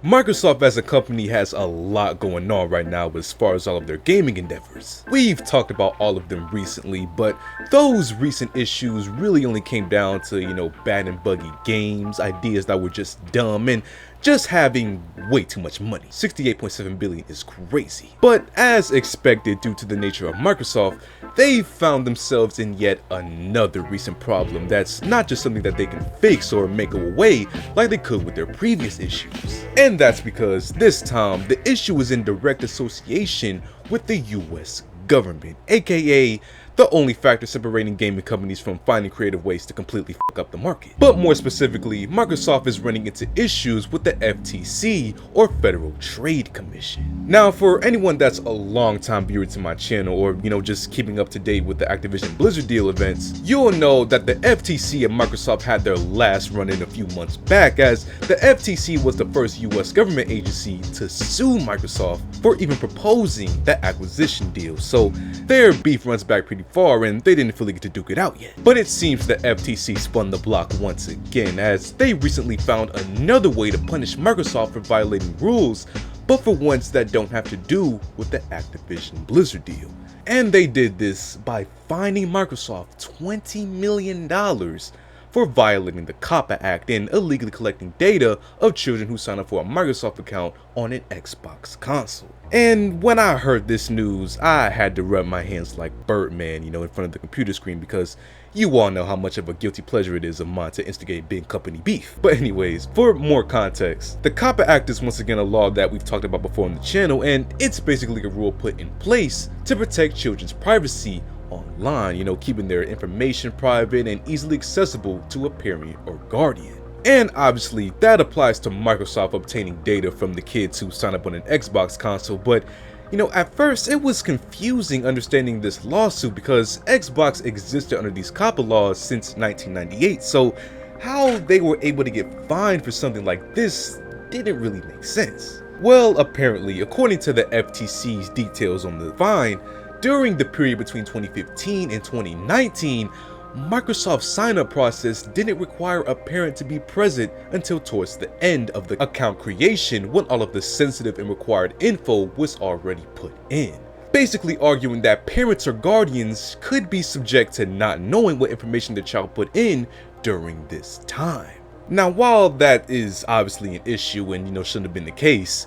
Microsoft as a company has a lot going on right now as far as all of their gaming endeavors. We've talked about all of them recently, but those recent issues really only came down to, bad and buggy games, ideas that were just dumb, and just having way too much money. 68.7 billion is crazy. But as expected, due to the nature of Microsoft, they found themselves in yet another recent problem that's not just something that they can fix or make away like they could with their previous issues. And that's because this time, the issue is in direct association with the US government, aka the only factor separating gaming companies from finding creative ways to completely fuck up the market. But more specifically, Microsoft is running into issues with the FTC, or Federal Trade Commission. Now, for anyone that's a long-time viewer to my channel, or just keeping up to date with the Activision Blizzard deal events, you'll know that the FTC and Microsoft had their last run-in a few months back, as the FTC was the first US government agency to sue Microsoft for even proposing that acquisition deal. So their beef runs back pretty far, and they didn't fully get to duke it out yet. But it seems the FTC spun the block once again, as they recently found another way to punish Microsoft for violating rules, but for ones that don't have to do with the Activision Blizzard deal. And they did this by fining Microsoft $20 million for violating the COPPA Act and illegally collecting data of children who sign up for a Microsoft account on an Xbox console. And when I heard this news, I had to rub my hands like Birdman, in front of the computer screen, because you all know how much of a guilty pleasure it is of mine to instigate big company beef. But anyways, for more context, the COPPA Act is once again a law that we've talked about before on the channel, and it's basically a rule put in place to protect children's privacy online, keeping their information private and easily accessible to a parent or guardian. And obviously that applies to Microsoft obtaining data from the kids who sign up on an Xbox console, but at first it was confusing understanding this lawsuit because Xbox existed under these COPPA laws since 1998, so how they were able to get fined for something like this didn't really make sense. Well, apparently, according to the FTC's details on the fine, during the period between 2015 and 2019, Microsoft's sign-up process didn't require a parent to be present until towards the end of the account creation, when all of the sensitive and required info was already put in. Basically arguing that parents or guardians could be subject to not knowing what information the child put in during this time. Now, while that is obviously an issue and shouldn't have been the case,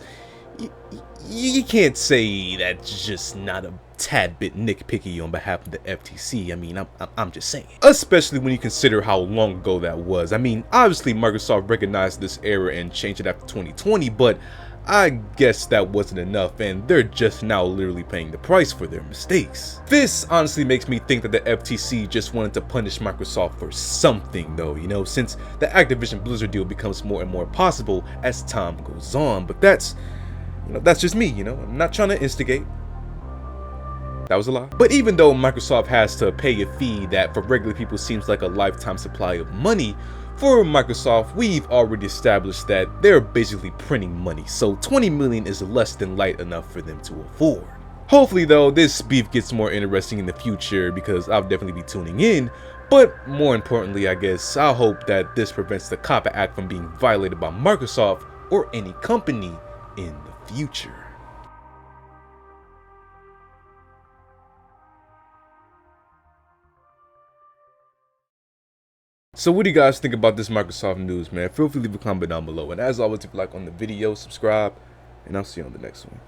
you can't say that's just not a tad bit nitpicky on behalf of the FTC. I mean, I'm just saying. Especially when you consider how long ago that was. I mean, obviously Microsoft recognized this error and changed it after 2020, but I guess that wasn't enough, and they're just now literally paying the price for their mistakes. This honestly makes me think that the FTC just wanted to punish Microsoft for something though, since the Activision Blizzard deal becomes more and more possible as time goes on. But that's just me, I'm not trying to instigate. That was a lie. But even though Microsoft has to pay a fee that for regular people seems like a lifetime supply of money, for Microsoft, we've already established that they're basically printing money, so 20 million is less than light enough for them to afford. Hopefully though, this beef gets more interesting in the future, because I'll definitely be tuning in, but more importantly, I guess, I hope that this prevents the COPPA Act from being violated by Microsoft or any company in the future. So what do you guys think about this Microsoft news, man? Feel free to leave a comment down below. And as always, if you like on the video, subscribe, and I'll see you on the next one.